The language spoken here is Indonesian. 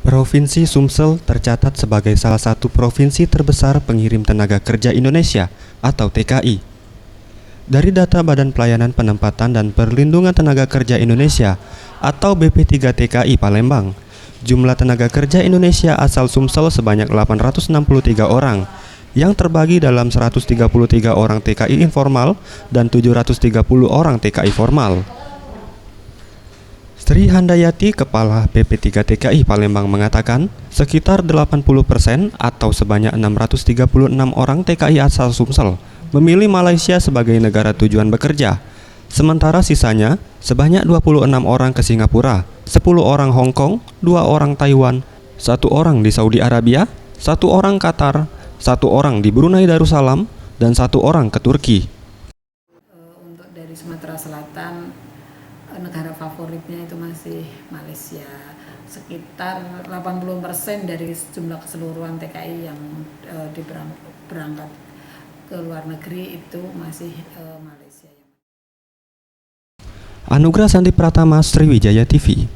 Provinsi Sumsel tercatat sebagai salah satu provinsi terbesar pengirim tenaga kerja Indonesia atau TKI. Dari data Badan Pelayanan Penempatan dan Perlindungan Tenaga Kerja Indonesia atau BP3TKI Palembang, jumlah tenaga kerja Indonesia asal Sumsel sebanyak 863 orang yang terbagi dalam 133 orang TKI informal dan 730 orang TKI formal. Sri Handayati, Kepala BP3TKI Palembang mengatakan, sekitar 80% atau sebanyak 636 orang TKI asal Sumsel memilih Malaysia sebagai negara tujuan bekerja. Sementara sisanya, sebanyak 26 orang ke Singapura, 10 orang Hong Kong, 2 orang Taiwan, 1 orang di Saudi Arabia, 1 orang Qatar, 1 orang di Brunei Darussalam, dan 1 orang ke Turki. Untuk dari Sumatera Selatan, negara favoritnya itu masih Malaysia. Sekitar 80% dari jumlah keseluruhan TKI yang berangkat ke luar negeri itu masih Malaysia. Anugrah Sandi Pratama, Sriwijaya TV.